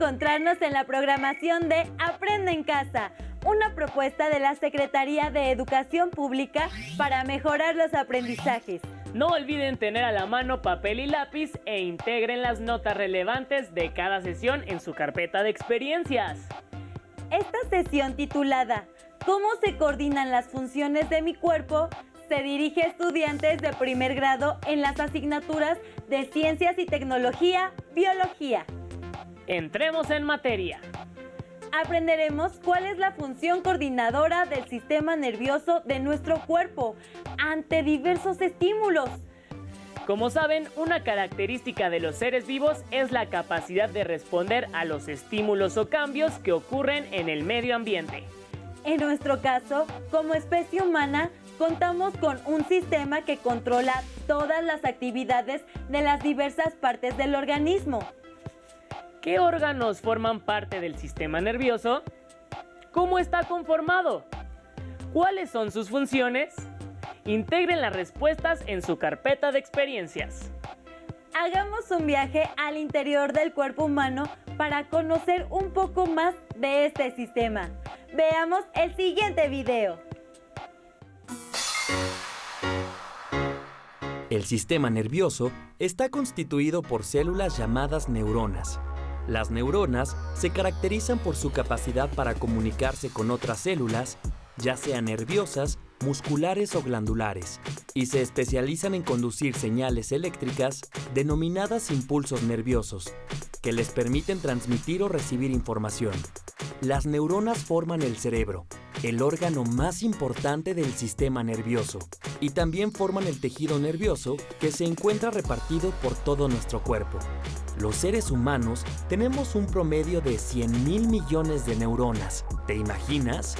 encontrarnos en la programación de Aprende en Casa, una propuesta de la Secretaría de Educación Pública para mejorar los aprendizajes. No olviden tener a la mano papel y lápiz e integren las notas relevantes de cada sesión en su carpeta de experiencias. Esta sesión titulada ¿Cómo se coordinan las funciones de mi cuerpo? Se dirige a estudiantes de primer grado en las asignaturas de Ciencias y Tecnología, Biología. Entremos en materia. Aprenderemos cuál es la función coordinadora del sistema nervioso de nuestro cuerpo ante diversos estímulos. Como saben, una característica de los seres vivos es la capacidad de responder a los estímulos o cambios que ocurren en el medio ambiente. En nuestro caso, como especie humana, contamos con un sistema que controla todas las actividades de las diversas partes del organismo. ¿Qué órganos forman parte del sistema nervioso? ¿Cómo está conformado? ¿Cuáles son sus funciones? Integren las respuestas en su carpeta de experiencias. Hagamos un viaje al interior del cuerpo humano para conocer un poco más de este sistema. Veamos el siguiente video. El sistema nervioso está constituido por células llamadas neuronas. Las neuronas se caracterizan por su capacidad para comunicarse con otras células, ya sean nerviosas, musculares o glandulares, y se especializan en conducir señales eléctricas denominadas impulsos nerviosos, que les permiten transmitir o recibir información. Las neuronas forman el cerebro, el órgano más importante del sistema nervioso, y también forman el tejido nervioso que se encuentra repartido por todo nuestro cuerpo. Los seres humanos tenemos un promedio de 100.000 millones de neuronas. ¿Te imaginas?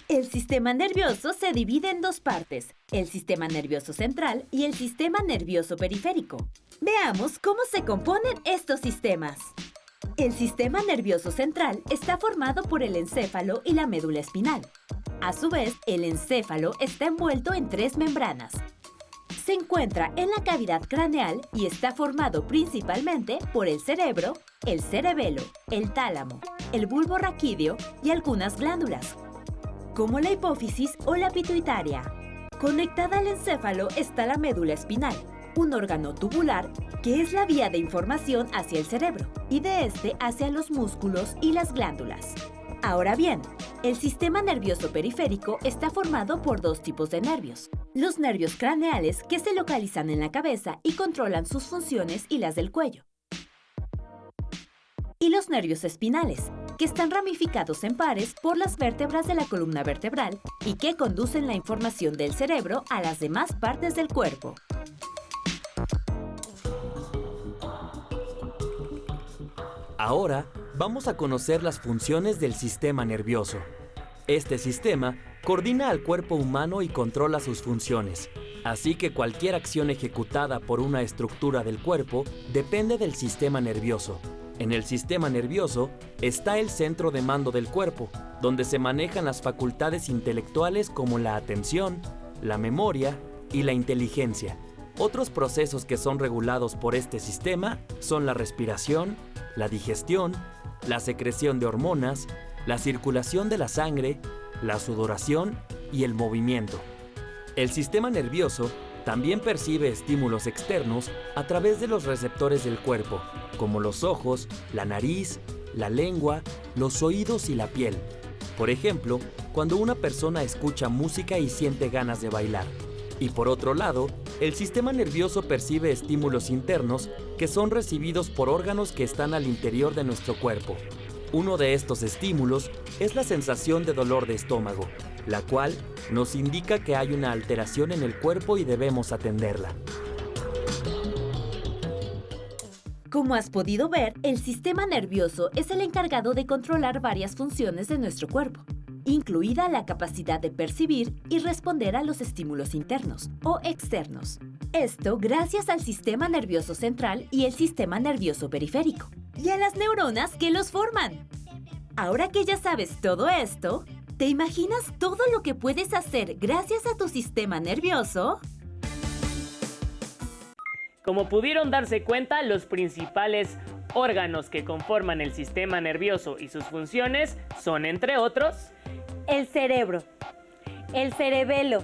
El sistema nervioso se divide en dos partes, el sistema nervioso central y el sistema nervioso periférico. Veamos cómo se componen estos sistemas. El sistema nervioso central está formado por el encéfalo y la médula espinal. A su vez, el encéfalo está envuelto en tres membranas. Se encuentra en la cavidad craneal y está formado principalmente por el cerebro, el cerebelo, el tálamo, el bulbo raquídeo y algunas glándulas, como la hipófisis o la pituitaria. Conectada al encéfalo está la médula espinal, un órgano tubular que es la vía de información hacia el cerebro y de este hacia los músculos y las glándulas. Ahora bien, el sistema nervioso periférico está formado por dos tipos de nervios. Los nervios craneales, que se localizan en la cabeza y controlan sus funciones y las del cuello. Y los nervios espinales, que están ramificados en pares por las vértebras de la columna vertebral y que conducen la información del cerebro a las demás partes del cuerpo. Ahora vamos a conocer las funciones del sistema nervioso. Este sistema coordina al cuerpo humano y controla sus funciones, así que cualquier acción ejecutada por una estructura del cuerpo depende del sistema nervioso. En el sistema nervioso está el centro de mando del cuerpo, donde se manejan las facultades intelectuales como la atención, la memoria y la inteligencia. Otros procesos que son regulados por este sistema son la respiración, la digestión, la secreción de hormonas, la circulación de la sangre, la sudoración y el movimiento. El sistema nervioso también percibe estímulos externos a través de los receptores del cuerpo, como los ojos, la nariz, la lengua, los oídos y la piel. Por ejemplo, cuando una persona escucha música y siente ganas de bailar. Y por otro lado, el sistema nervioso percibe estímulos internos que son recibidos por órganos que están al interior de nuestro cuerpo. Uno de estos estímulos es la sensación de dolor de estómago, la cual nos indica que hay una alteración en el cuerpo y debemos atenderla. Como has podido ver, el sistema nervioso es el encargado de controlar varias funciones de nuestro cuerpo, incluida la capacidad de percibir y responder a los estímulos internos o externos. Esto gracias al sistema nervioso central y el sistema nervioso periférico, y a las neuronas que los forman. Ahora que ya sabes todo esto, ¿te imaginas todo lo que puedes hacer gracias a tu sistema nervioso? Como pudieron darse cuenta, los principales órganos que conforman el sistema nervioso y sus funciones son, entre otros, el cerebro, el cerebelo,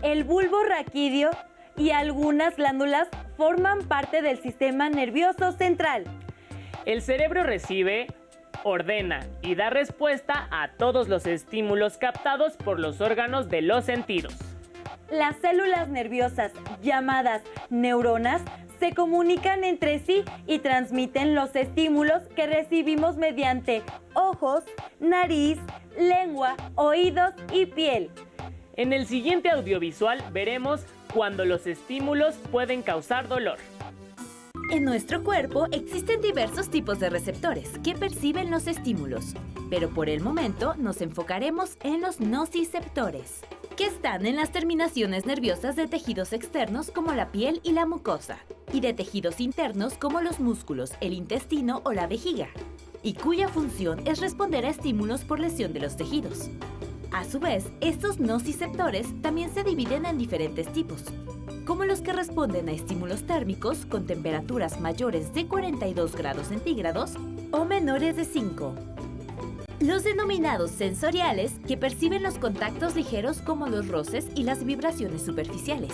el bulbo raquídeo y algunas glándulas forman parte del sistema nervioso central. El cerebro recibe, ordena y da respuesta a todos los estímulos captados por los órganos de los sentidos. Las células nerviosas, llamadas neuronas, se comunican entre sí y transmiten los estímulos que recibimos mediante ojos, nariz, lengua, oídos y piel. En el siguiente audiovisual veremos cuando los estímulos pueden causar dolor. En nuestro cuerpo existen diversos tipos de receptores que perciben los estímulos, pero por el momento nos enfocaremos en los nociceptores, que están en las terminaciones nerviosas de tejidos externos como la piel y la mucosa, y de tejidos internos como los músculos, el intestino o la vejiga, y cuya función es responder a estímulos por lesión de los tejidos. A su vez, estos nociceptores también se dividen en diferentes tipos, como los que responden a estímulos térmicos con temperaturas mayores de 42 grados centígrados o menores de 5. Los denominados sensoriales, que perciben los contactos ligeros como los roces y las vibraciones superficiales.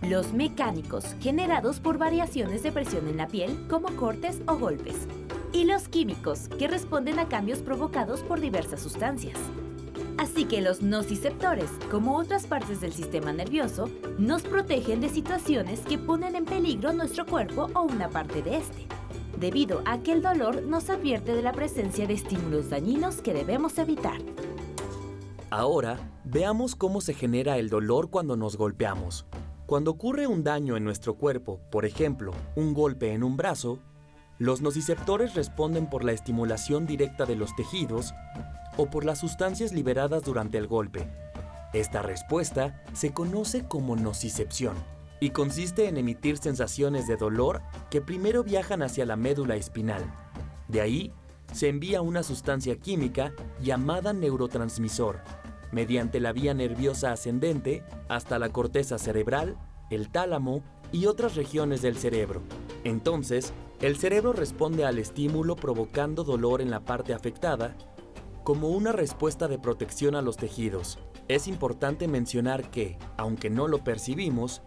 Los mecánicos, generados por variaciones de presión en la piel como cortes o golpes. Y los químicos, que responden a cambios provocados por diversas sustancias. Así que los nociceptores, como otras partes del sistema nervioso, nos protegen de situaciones que ponen en peligro nuestro cuerpo o una parte de este, debido a que el dolor nos advierte de la presencia de estímulos dañinos que debemos evitar. Ahora, veamos cómo se genera el dolor cuando nos golpeamos. Cuando ocurre un daño en nuestro cuerpo, por ejemplo, un golpe en un brazo, los nociceptores responden por la estimulación directa de los tejidos o por las sustancias liberadas durante el golpe. Esta respuesta se conoce como nocicepción y consiste en emitir sensaciones de dolor que primero viajan hacia la médula espinal. De ahí, se envía una sustancia química llamada neurotransmisor, mediante la vía nerviosa ascendente hasta la corteza cerebral, el tálamo y otras regiones del cerebro. Entonces, el cerebro responde al estímulo provocando dolor en la parte afectada, como una respuesta de protección a los tejidos. Es importante mencionar que, aunque no lo percibimos,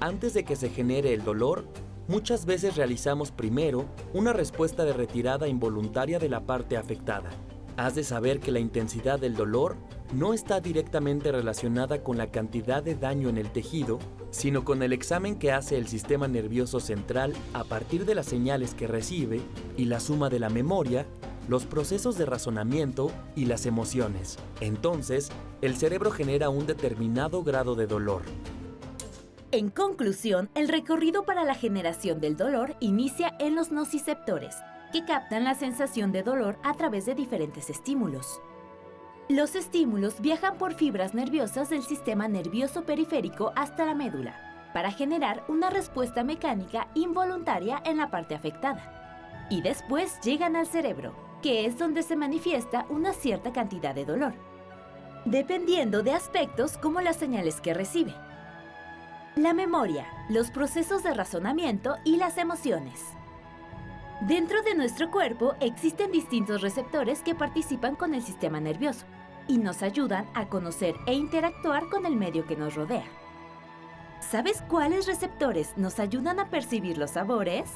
antes de que se genere el dolor, muchas veces realizamos primero una respuesta de retirada involuntaria de la parte afectada. Has de saber que la intensidad del dolor no está directamente relacionada con la cantidad de daño en el tejido, sino con el examen que hace el sistema nervioso central a partir de las señales que recibe y la suma de la memoria, los procesos de razonamiento y las emociones. Entonces, el cerebro genera un determinado grado de dolor. En conclusión, el recorrido para la generación del dolor inicia en los nociceptores, que captan la sensación de dolor a través de diferentes estímulos. Los estímulos viajan por fibras nerviosas del sistema nervioso periférico hasta la médula, para generar una respuesta mecánica involuntaria en la parte afectada. Y después llegan al cerebro, que es donde se manifiesta una cierta cantidad de dolor, dependiendo de aspectos como las señales que recibe, la memoria, los procesos de razonamiento y las emociones. Dentro de nuestro cuerpo existen distintos receptores que participan con el sistema nervioso y nos ayudan a conocer e interactuar con el medio que nos rodea. ¿Sabes cuáles receptores nos ayudan a percibir los sabores?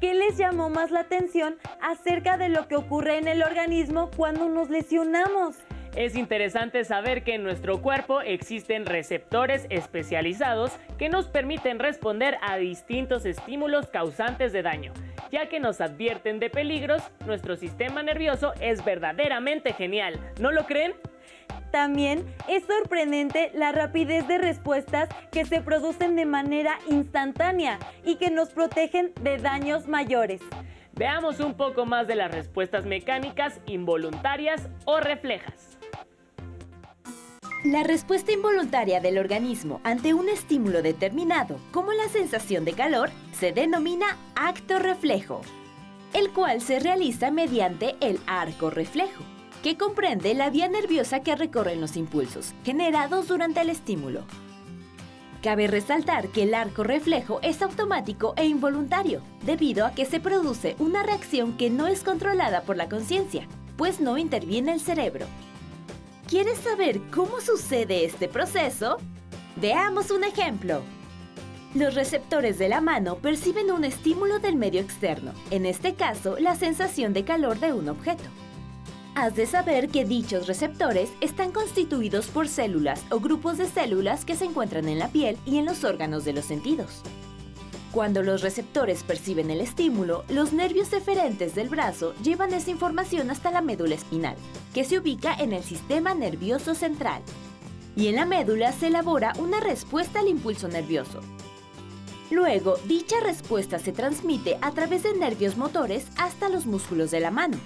¿Qué les llamó más la atención acerca de lo que ocurre en el organismo cuando nos lesionamos? Es interesante saber que en nuestro cuerpo existen receptores especializados que nos permiten responder a distintos estímulos causantes de daño. Ya que nos advierten de peligros, nuestro sistema nervioso es verdaderamente genial, ¿no lo creen? También es sorprendente la rapidez de respuestas que se producen de manera instantánea y que nos protegen de daños mayores. Veamos un poco más de las respuestas mecánicas, involuntarias o reflejas. La respuesta involuntaria del organismo ante un estímulo determinado, como la sensación de calor, se denomina acto reflejo, el cual se realiza mediante el arco reflejo, que comprende la vía nerviosa que recorren los impulsos generados durante el estímulo. Cabe resaltar que el arco reflejo es automático e involuntario, debido a que se produce una reacción que no es controlada por la conciencia, pues no interviene el cerebro. ¿Quieres saber cómo sucede este proceso? Veamos un ejemplo. Los receptores de la mano perciben un estímulo del medio externo, en este caso, la sensación de calor de un objeto. Has de saber que dichos receptores están constituidos por células o grupos de células que se encuentran en la piel y en los órganos de los sentidos. Cuando los receptores perciben el estímulo, los nervios eferentes del brazo llevan esa información hasta la médula espinal, que se ubica en el sistema nervioso central. Y en la médula se elabora una respuesta al impulso nervioso. Luego, dicha respuesta se transmite a través de nervios motores hasta los músculos de la mano,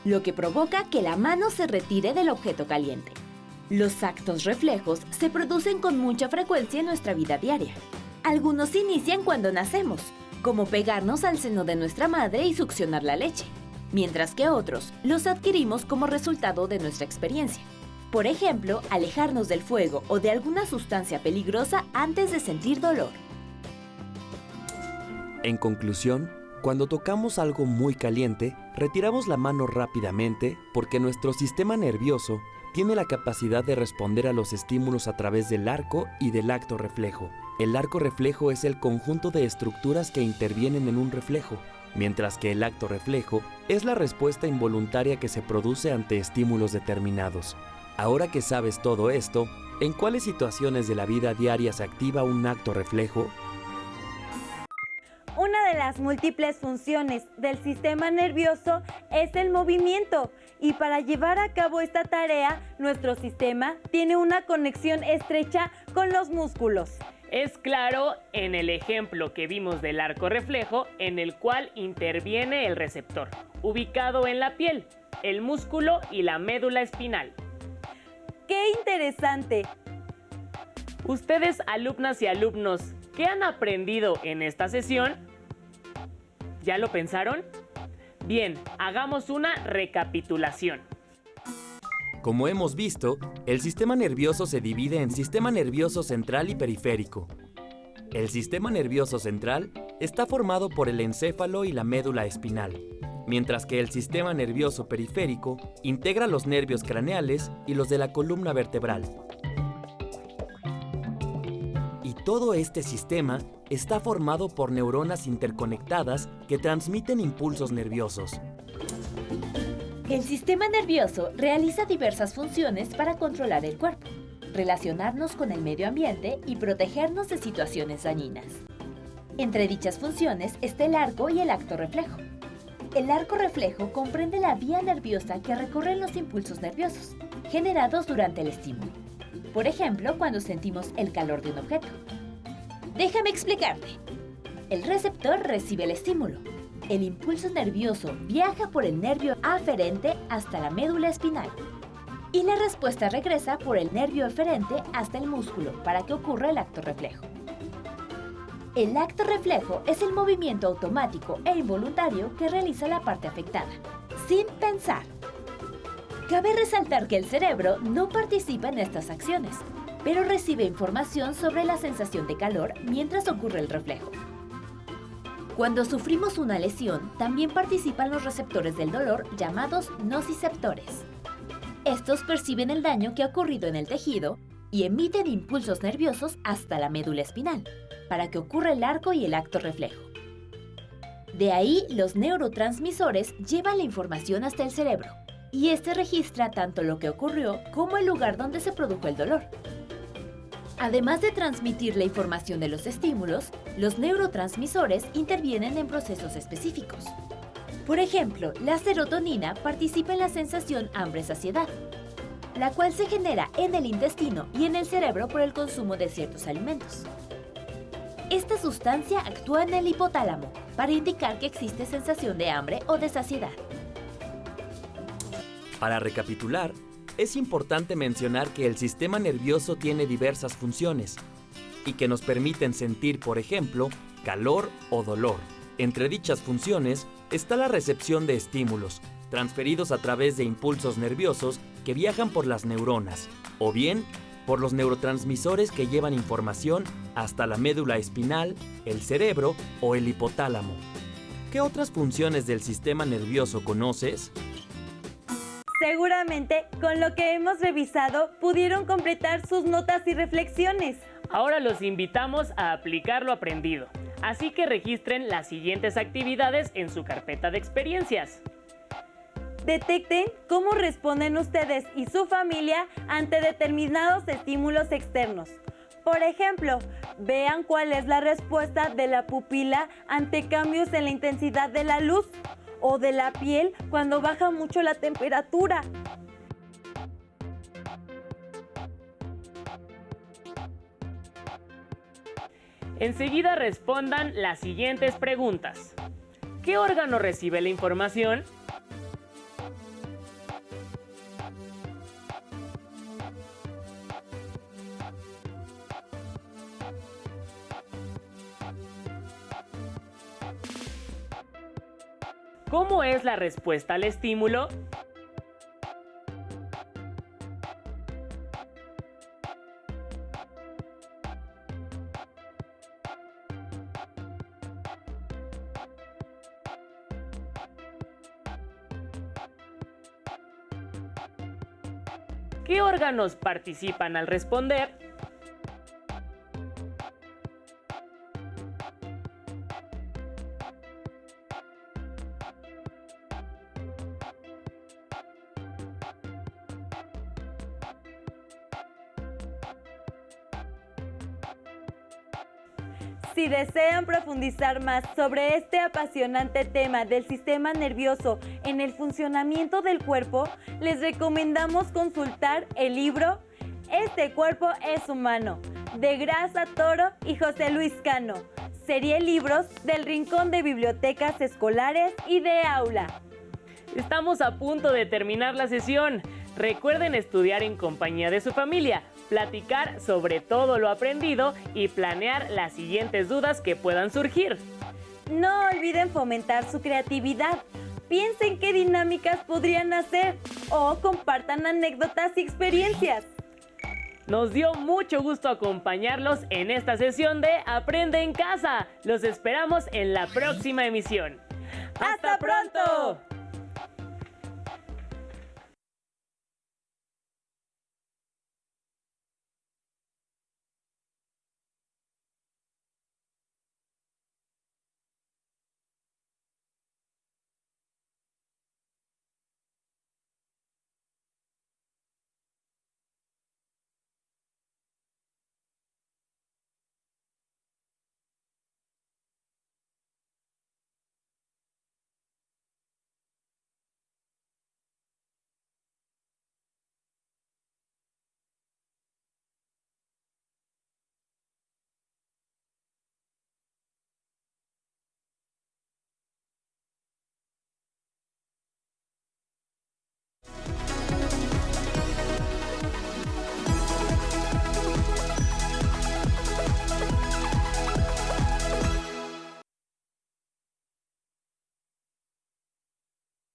lo que provoca que la mano se retire del objeto caliente. Los actos reflejos se producen con mucha frecuencia en nuestra vida diaria. Algunos inician cuando nacemos, como pegarnos al seno de nuestra madre y succionar la leche, mientras que otros los adquirimos como resultado de nuestra experiencia. Por ejemplo, alejarnos del fuego o de alguna sustancia peligrosa antes de sentir dolor. En conclusión, cuando tocamos algo muy caliente, retiramos la mano rápidamente porque nuestro sistema nervioso tiene la capacidad de responder a los estímulos a través del arco y del acto reflejo. El arco reflejo es el conjunto de estructuras que intervienen en un reflejo, mientras que el acto reflejo es la respuesta involuntaria que se produce ante estímulos determinados. Ahora que sabes todo esto, ¿en cuáles situaciones de la vida diaria se activa un acto reflejo? Una de las múltiples funciones del sistema nervioso es el movimiento, y para llevar a cabo esta tarea, nuestro sistema tiene una conexión estrecha con los músculos. Es claro en el ejemplo que vimos del arco reflejo, en el cual interviene el receptor, ubicado en la piel, el músculo y la médula espinal. ¡Qué interesante! Ustedes, alumnas y alumnos, ¿qué han aprendido en esta sesión? ¿Ya lo pensaron? Bien, hagamos una recapitulación. Como hemos visto, el sistema nervioso se divide en sistema nervioso central y periférico. El sistema nervioso central está formado por el encéfalo y la médula espinal, mientras que el sistema nervioso periférico integra los nervios craneales y los de la columna vertebral. Y todo este sistema está formado por neuronas interconectadas que transmiten impulsos nerviosos. El sistema nervioso realiza diversas funciones para controlar el cuerpo, relacionarnos con el medio ambiente y protegernos de situaciones dañinas. Entre dichas funciones está el arco y el acto reflejo. El arco reflejo comprende la vía nerviosa que recorren los impulsos nerviosos, generados durante el estímulo. Por ejemplo, cuando sentimos el calor de un objeto. Déjame explicarte. El receptor recibe el estímulo. El impulso nervioso viaja por el nervio aferente hasta la médula espinal. Y la respuesta regresa por el nervio eferente hasta el músculo para que ocurra el acto reflejo. El acto reflejo es el movimiento automático e involuntario que realiza la parte afectada, sin pensar. Cabe resaltar que el cerebro no participa en estas acciones, pero recibe información sobre la sensación de calor mientras ocurre el reflejo. Cuando sufrimos una lesión, también participan los receptores del dolor llamados nociceptores. Estos perciben el daño que ha ocurrido en el tejido y emiten impulsos nerviosos hasta la médula espinal, para que ocurra el arco y el acto reflejo. De ahí, los neurotransmisores llevan la información hasta el cerebro, y este registra tanto lo que ocurrió como el lugar donde se produjo el dolor. Además de transmitir la información de los estímulos, los neurotransmisores intervienen en procesos específicos. Por ejemplo, la serotonina participa en la sensación hambre-saciedad, la cual se genera en el intestino y en el cerebro por el consumo de ciertos alimentos. Esta sustancia actúa en el hipotálamo para indicar que existe sensación de hambre o de saciedad. Para recapitular, es importante mencionar que el sistema nervioso tiene diversas funciones y que nos permiten sentir, por ejemplo, calor o dolor. Entre dichas funciones está la recepción de estímulos, transferidos a través de impulsos nerviosos que viajan por las neuronas, o bien por los neurotransmisores que llevan información hasta la médula espinal, el cerebro o el hipotálamo. ¿Qué otras funciones del sistema nervioso conoces? Seguramente, con lo que hemos revisado, pudieron completar sus notas y reflexiones. Ahora los invitamos a aplicar lo aprendido, así que registren las siguientes actividades en su carpeta de experiencias. Detecten cómo responden ustedes y su familia ante determinados estímulos externos. Por ejemplo, vean cuál es la respuesta de la pupila ante cambios en la intensidad de la luz o de la piel cuando baja mucho la temperatura. Enseguida respondan las siguientes preguntas. ¿Qué órgano recibe la información? ¿Cómo es la respuesta al estímulo? ¿Qué órganos participan al responder? Si desean profundizar más sobre este apasionante tema del sistema nervioso en el funcionamiento del cuerpo, les recomendamos consultar el libro Este cuerpo es humano, de Graça Toro y José Luis Cano, serie libros del Rincón de Bibliotecas Escolares y de Aula. Estamos a punto de terminar la sesión. Recuerden estudiar en compañía de su familia, platicar sobre todo lo aprendido y planear las siguientes dudas que puedan surgir. No olviden fomentar su creatividad. Piensen qué dinámicas podrían hacer o compartan anécdotas y experiencias. Nos dio mucho gusto acompañarlos en esta sesión de Aprende en Casa. Los esperamos en la próxima emisión. ¡Hasta pronto!